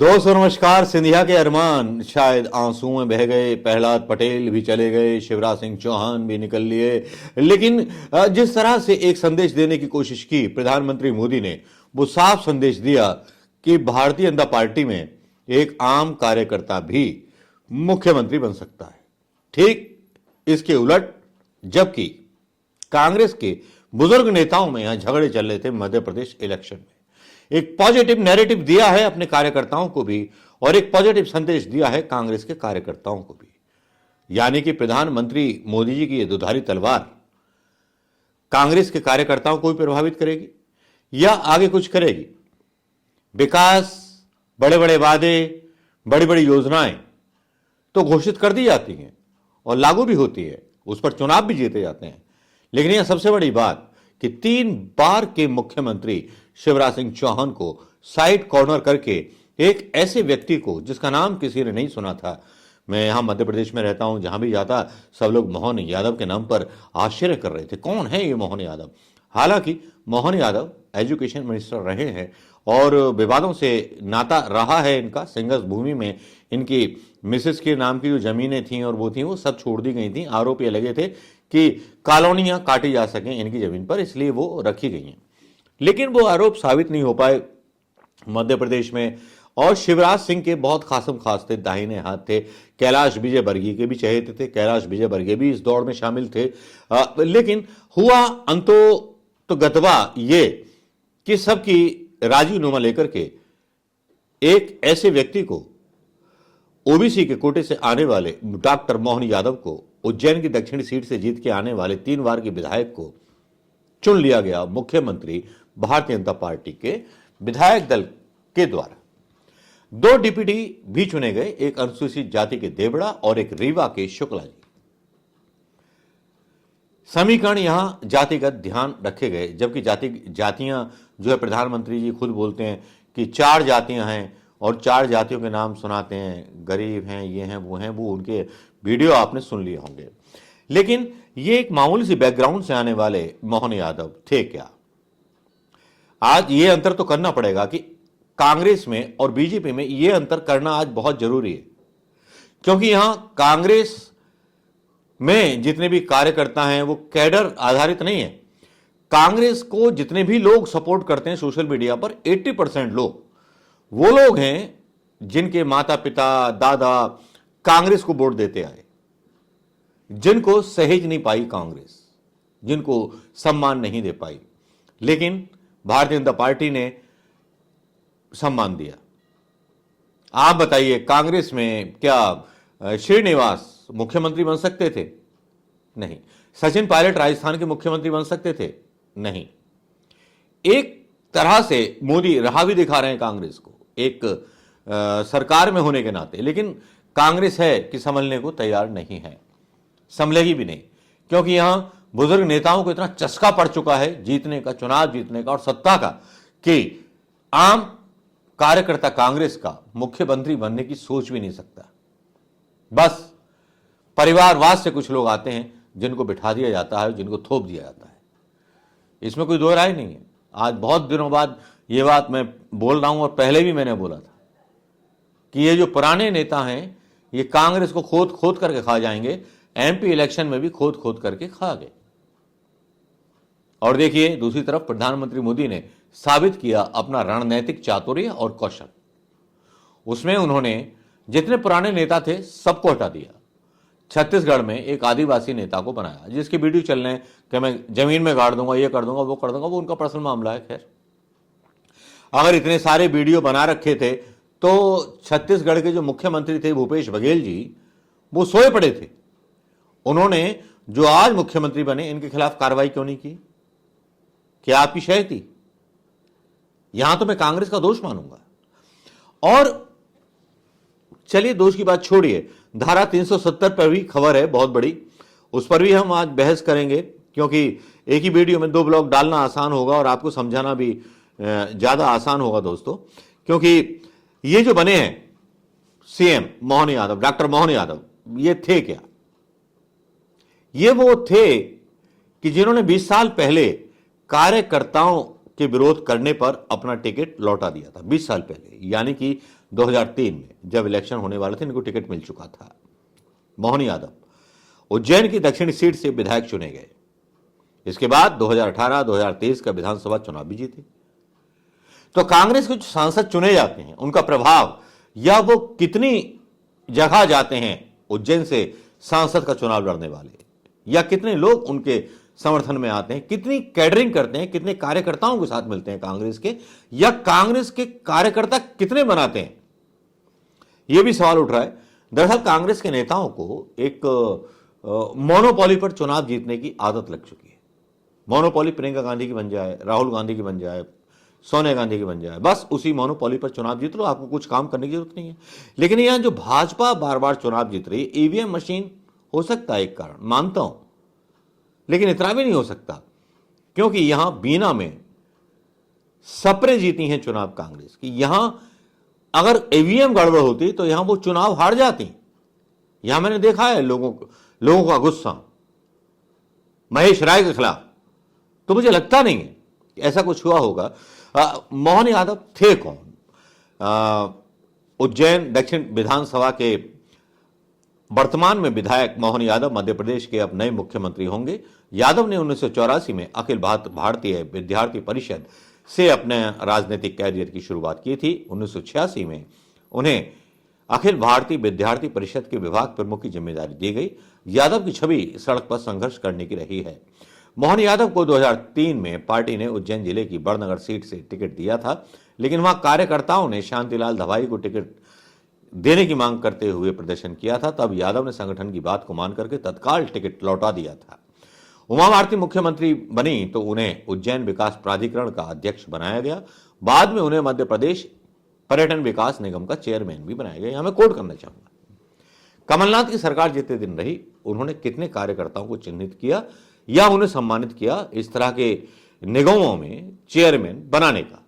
दोस्तों नमस्कार। सिंधिया के अरमान शायद आंसुओं में बह गए, प्रहलाद पटेल भी चले गए, शिवराज सिंह चौहान भी निकल लिए, लेकिन जिस तरह से एक संदेश देने की कोशिश की प्रधानमंत्री मोदी ने, वो साफ संदेश दिया कि भारतीय जनता पार्टी में एक आम कार्यकर्ता भी मुख्यमंत्री बन सकता है। ठीक इसके उलट जबकि कांग्रेस के बुजुर्ग नेताओं में यहां झगड़े चल रहे थे मध्य प्रदेश इलेक्शन में, एक पॉजिटिव नैरेटिव दिया है अपने कार्यकर्ताओं को भी और एक पॉजिटिव संदेश दिया है कांग्रेस के कार्यकर्ताओं को भी। यानी कि प्रधानमंत्री मोदी जी की यह दुधारी तलवार कांग्रेस के कार्यकर्ताओं को भी प्रभावित करेगी या आगे कुछ करेगी। विकास, बड़े बड़े वादे, बड़ी बड़ी योजनाएं तो घोषित कर दी जाती हैं और लागू भी होती है, उस पर चुनाव भी जीते जाते हैं, लेकिन यह सबसे बड़ी बात कि 3 बार के मुख्यमंत्री शिवराज सिंह चौहान को साइड कॉर्नर करके एक ऐसे व्यक्ति को जिसका नाम किसी ने नहीं सुना था, मैं यहां मध्य प्रदेश में रहता हूं, जहां भी जाता सब लोग मोहन यादव के नाम पर आश्चर्य कर रहे थे, कौन है ये मोहन यादव। हालांकि मोहन यादव एजुकेशन मिनिस्टर रहे हैं और विवादों से नाता रहा है इनका। सिंगस भूमि में इनकी मिसेस के नाम की जो जमीनें थीं और वो सब छोड़ दी गई थी। आरोप ये लगे थे कि कॉलोनियां काटी जा सकें इनकी जमीन पर, इसलिए वो रखी गई हैं, लेकिन वो आरोप साबित नहीं हो पाए मध्य प्रदेश में। और शिवराज सिंह के बहुत खासम खास थे, दाहिने हाथ थे। कैलाश विजयवर्गीय के भी चहेते थे, कैलाश विजयवर्गीय भी इस दौड़ में शामिल थे। लेकिन हुआ अंतो तो गतवा ये कि सबकी राजी नुमा लेकर के एक ऐसे व्यक्ति को, ओबीसी के कोटे से आने वाले डॉक्टर मोहन यादव को, उज्जैन की दक्षिणी सीट से जीत के आने वाले 3 बार के विधायक को चुन लिया गया मुख्यमंत्री भारतीय जनता पार्टी के विधायक दल के द्वारा। 2 डिप्टी भी चुने गए, एक अनुसूचित जाति के देवड़ा और एक रीवा के शुक्ला जी। समीकरण यहां जातिगत ध्यान रखे गए, जबकि जातियां जो है प्रधानमंत्री जी खुद बोलते हैं कि 4 जातियां हैं और 4 जातियों के नाम सुनाते हैं, गरीब हैं, ये हैं, वो उनके वीडियो आपने सुन लिए होंगे। लेकिन ये एक मामूली सी बैकग्राउंड से आने वाले मोहन यादव थे क्या? आज ये अंतर तो करना पड़ेगा कि कांग्रेस में और बीजेपी में ये अंतर करना आज बहुत जरूरी है, क्योंकि यहां कांग्रेस में जितने भी कार्यकर्ता हैं वो कैडर आधारित नहीं है। कांग्रेस को जितने भी लोग सपोर्ट करते हैं सोशल मीडिया पर, 80% लोग वो लोग हैं जिनके माता पिता दादा कांग्रेस को वोट देते आए, जिनको सहेज नहीं पाई कांग्रेस, जिनको सम्मान नहीं दे पाई, लेकिन भारतीय जनता पार्टी ने सम्मान दिया। आप बताइए, कांग्रेस में क्या श्रीनिवास मुख्यमंत्री बन सकते थे? नहीं। सचिन पायलट राजस्थान के मुख्यमंत्री बन सकते थे? नहीं। एक तरह से मोदी राह भी दिखा रहे हैं कांग्रेस को एक सरकार में होने के नाते, लेकिन कांग्रेस है कि संभलने को तैयार नहीं है, संभलेगी भी नहीं, क्योंकि यहां बुजुर्ग नेताओं को इतना चस्का पड़ चुका है जीतने का, चुनाव जीतने का और सत्ता का, कि आम कार्यकर्ता कांग्रेस का मुख्यमंत्री बनने की सोच भी नहीं सकता। बस परिवारवाद से कुछ लोग आते हैं जिनको बिठा दिया जाता है, जिनको थोप दिया जाता है, इसमें कोई दो राय नहीं है। आज बहुत दिनों बाद ये बात मैं बोल रहा हूं और पहले भी मैंने बोला था कि ये जो पुराने नेता हैं ये कांग्रेस को खोद खोद करके खा जाएंगे। एमपी इलेक्शन में भी खोद खोद करके खा गए। और देखिए, दूसरी तरफ प्रधानमंत्री मोदी ने साबित किया अपना रणनीतिक चातुर्य और कौशल। उसमें उन्होंने जितने पुराने नेता थे सबको हटा दिया। छत्तीसगढ़ में एक आदिवासी नेता को बनाया, जिसके वीडियो चल रहे हैं कि मैं जमीन में गाड़ दूंगा, ये कर दूंगा, वो कर दूंगा, वो उनका पर्सनल मामला है। खैर, अगर इतने सारे वीडियो बना रखे थे तो छत्तीसगढ़ के जो मुख्यमंत्री थे भूपेश बघेल जी, वो सोए पड़े थे। उन्होंने जो आज मुख्यमंत्री बने इनके खिलाफ कार्रवाई क्यों नहीं की? क्या आपकी शय थी? यहां तो मैं कांग्रेस का दोष मानूंगा। और चलिए दोष की बात छोड़िए, धारा 370 पर भी खबर है बहुत बड़ी, उस पर भी हम आज बहस करेंगे, क्योंकि एक ही वीडियो में 2 ब्लॉक डालना आसान होगा और आपको समझाना भी ज्यादा आसान होगा दोस्तों। क्योंकि ये जो बने हैं सीएम मोहन यादव, डॉक्टर मोहन यादव, ये थे क्या? ये वो थे कि जिन्होंने 20 साल पहले कार्यकर्ताओं के विरोध करने पर अपना टिकट लौटा दिया था। 20 साल पहले, यानी कि 2003 में जब इलेक्शन होने वाले थे, इनको टिकट मिल चुका था। मोहन यादव उज्जैन की दक्षिणी सीट से विधायक चुने गए। इसके बाद 2018-2023 का विधानसभा चुनाव भी जीते। तो कांग्रेस के जो सांसद चुने जाते हैं, उनका प्रभाव या वो कितनी जगह जाते हैं उज्जैन से सांसद का चुनाव लड़ने वाले, या कितने लोग उनके समर्थन में आते हैं, कितनी कैडरिंग करते हैं, कितने कार्यकर्ताओं के साथ मिलते हैं कांग्रेस के, या कांग्रेस के कार्यकर्ता कितने बनाते हैं, यह भी सवाल उठ रहा है। दरअसल कांग्रेस के नेताओं को एक मोनोपोली पर चुनाव जीतने की आदत लग चुकी है। मोनोपोली प्रियंका गांधी की बन जाए, राहुल गांधी की बन जाए, सोनिया गांधी की बन जाए, बस उसी मोनोपोली पर चुनाव जीत लो, आपको कुछ काम करने की जरूरत नहीं है। लेकिन यहां जो भाजपा बार बार चुनाव जीत रही है, ईवीएम मशीन हो सकता है एक कारण, मानता हूं, लेकिन इतना भी नहीं हो सकता, क्योंकि यहां बीना में सपरे जीती हैं चुनाव कांग्रेस की। यहां अगर ईवीएम गड़बड़ होती तो यहां वो चुनाव हार जाती। यहां मैंने देखा है लोगों का गुस्सा महेश राय के खिलाफ, तो मुझे लगता नहीं है कि ऐसा कुछ हुआ होगा। मोहन यादव थे कौन? उज्जैन दक्षिण विधानसभा के वर्तमान में विधायक मोहन यादव मध्य प्रदेश के अब नए मुख्यमंत्री होंगे। यादव ने 1984 में अखिल भारतीय विद्यार्थी परिषद से अपने राजनीतिक कैरियर की शुरुआत की थी। 1986 में उन्हें अखिल भारतीय विद्यार्थी परिषद के विभाग प्रमुख की जिम्मेदारी दी गई। यादव की छवि सड़क पर संघर्ष करने की रही है। मोहन यादव को 2003 में पार्टी ने उज्जैन जिले की बड़नगर सीट से टिकट दिया था, लेकिन वहां कार्यकर्ताओं ने शांतिलाल दवाई को टिकट देने की मांग करते हुए प्रदर्शन किया था। तब यादव ने संगठन की बात को मान करके तत्काल टिकट लौटा दिया था। उमा भारती मुख्यमंत्री बनी तो उन्हें उज्जैन विकास प्राधिकरण का अध्यक्ष बनाया गया। बाद में उन्हें मध्य प्रदेश पर्यटन विकास निगम का चेयरमैन भी बनाया गया। यहां मैं कोट करना चाहूंगा, कमलनाथ की सरकार जितने दिन रही, उन्होंने कितने कार्यकर्ताओं को चिन्हित किया या उन्हें सम्मानित किया इस तरह के निगमों में चेयरमैन बनाने का।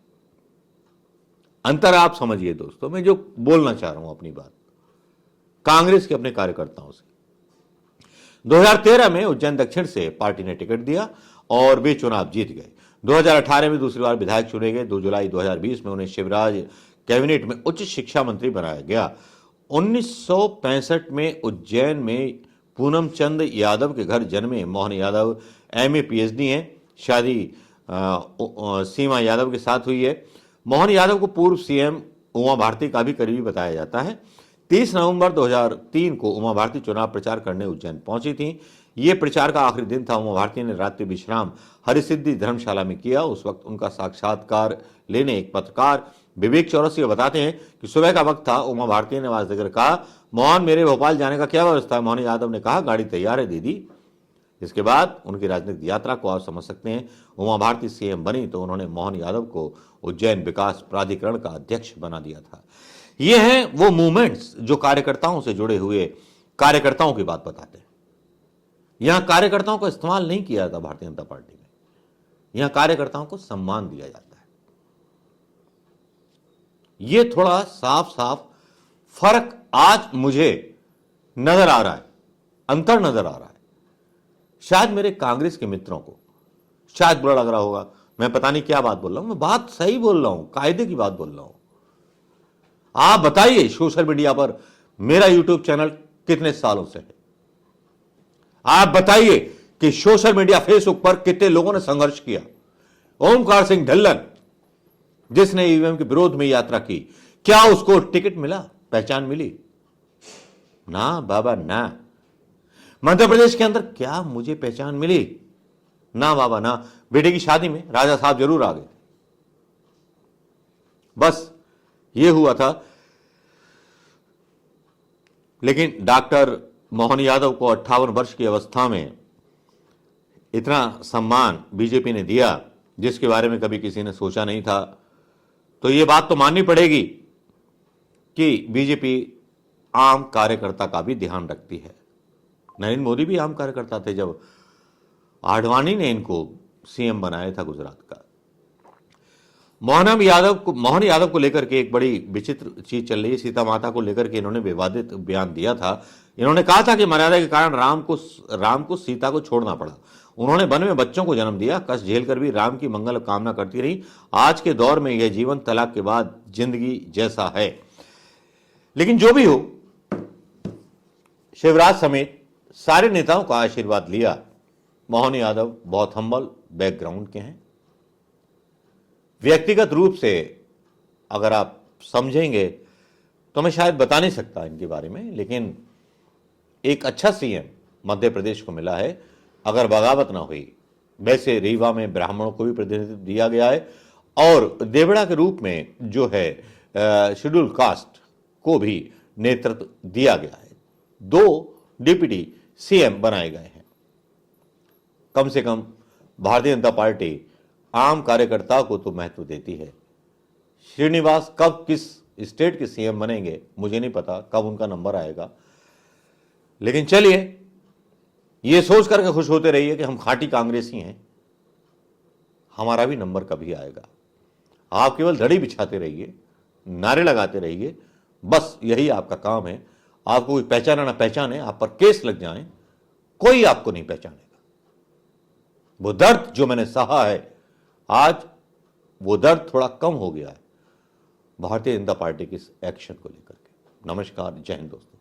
अंतर आप समझिए दोस्तों, मैं जो बोलना चाह रहा हूं अपनी बात कांग्रेस के अपने कार्यकर्ताओं से। 2013 में उज्जैन दक्षिण से पार्टी ने टिकट दिया और वे चुनाव जीत गए। 2018 में दूसरी बार विधायक चुने गए। 2 जुलाई 2020 में उन्हें शिवराज कैबिनेट में उच्च शिक्षा मंत्री बनाया गया। 1965 में उज्जैन में पूनम चंद यादव के घर जन्मे मोहन यादव MA PhD हैं। शादी सीमा यादव के साथ हुई है। मोहन यादव को पूर्व CM उमा भारती का भी करीबी बताया जाता है। 30 नवंबर 2003 को उमा भारती चुनाव प्रचार करने उज्जैन पहुंची थी। ये प्रचार का आखिरी दिन था। उमा भारती ने रात्रि विश्राम हरिसिद्धि धर्मशाला में किया। उस वक्त उनका साक्षात्कार लेने एक पत्रकार विवेक चौरसिया बताते हैं कि सुबह का वक्त था। उमा भारती ने आवाज देकर कहा, मोहन मेरे भोपाल जाने का क्या व्यवस्था है? मोहन यादव ने कहा, गाड़ी तैयार है दीदी। इसके बाद उनकी राजनीतिक यात्रा को आप समझ सकते हैं। उमा भारती CM बनी तो उन्होंने मोहन यादव को उज्जैन विकास प्राधिकरण का अध्यक्ष बना दिया था। ये हैं वो मूवमेंट्स जो कार्यकर्ताओं से जुड़े हुए कार्यकर्ताओं की बात बताते हैं। यहां कार्यकर्ताओं का इस्तेमाल नहीं किया जाता भारतीय जनता पार्टी में, यहां कार्यकर्ताओं को सम्मान दिया जाता है। यह थोड़ा साफ साफ फर्क आज मुझे नजर आ रहा है, अंतर नजर आ रहा है। शायद मेरे कांग्रेस के मित्रों को शायद बुरा लग रहा होगा, मैं पता नहीं क्या बात बोल रहा हूं। मैं बात सही बोल रहा हूं, कायदे की बात बोल रहा हूं। आप बताइए सोशल मीडिया पर मेरा यूट्यूब चैनल कितने सालों से है? आप बताइए कि सोशल मीडिया फेसबुक पर कितने लोगों ने संघर्ष किया। ओमकार सिंह ढिल्लन जिसने ईवीएम के विरोध में यात्रा की, क्या उसको टिकट मिला, पहचान मिली? ना बाबा ना। मध्य प्रदेश के अंदर क्या मुझे पहचान मिली? ना बाबा ना। बेटे की शादी में राजा साहब जरूर आ गए, बस ये हुआ था। लेकिन डॉक्टर मोहन यादव को 58 वर्ष की अवस्था में इतना सम्मान बीजेपी ने दिया जिसके बारे में कभी किसी ने सोचा नहीं था। तो ये बात तो माननी पड़ेगी कि बीजेपी आम कार्यकर्ता का भी ध्यान रखती है। नरेंद्र मोदी भी आम कार्यकर्ता थे जब आडवाणी ने इनको CM बनाया था गुजरात का। मोहन यादव को लेकर के एक बड़ी विचित्र चीज चल रही है। सीता माता को लेकर के इन्होंने विवादित बयान दिया था। इन्होंने कहा था कि मर्यादा के कारण राम को सीता को छोड़ना पड़ा। उन्होंने वन में बच्चों को जन्म दिया, कष्ट झेलकर भी राम की मंगल कामना करती रही। आज के दौर में यह जीवन तलाक के बाद जिंदगी जैसा है। लेकिन जो भी हो, शिवराज समेत सारे नेताओं का आशीर्वाद लिया। मोहन यादव बहुत हम्बल बैकग्राउंड के हैं। व्यक्तिगत रूप से अगर आप समझेंगे तो मैं शायद बता नहीं सकता इनके बारे में, लेकिन एक अच्छा सीएम मध्य प्रदेश को मिला है अगर बगावत ना हुई। वैसे रीवा में ब्राह्मणों को भी प्रतिनिधित्व दिया गया है और देवड़ा के रूप में जो है शेड्यूल कास्ट को भी नेतृत्व दिया गया है। 2 डिप्टी सीएम बनाए गए हैं। कम से कम भारतीय जनता पार्टी आम कार्यकर्ताओं को तो महत्व देती है। श्रीनिवास कब किस स्टेट के सीएम बनेंगे मुझे नहीं पता, कब उनका नंबर आएगा, लेकिन चलिए ये सोच करके खुश होते रहिए कि हम खाटी कांग्रेसी हैं, हमारा भी नंबर कभी आएगा। आप केवल धड़ी बिछाते रहिए, नारे लगाते रहिए, बस यही आपका काम है। आपको कोई पहचाना ना पहचाने, आप पर केस लग जाएं, कोई आपको नहीं पहचानेगा। वो दर्द जो मैंने सहा है आज, वो दर्द थोड़ा कम हो गया है भारतीय जनता पार्टी की इस एक्शन को लेकर के। नमस्कार, जय हिंद दोस्तों।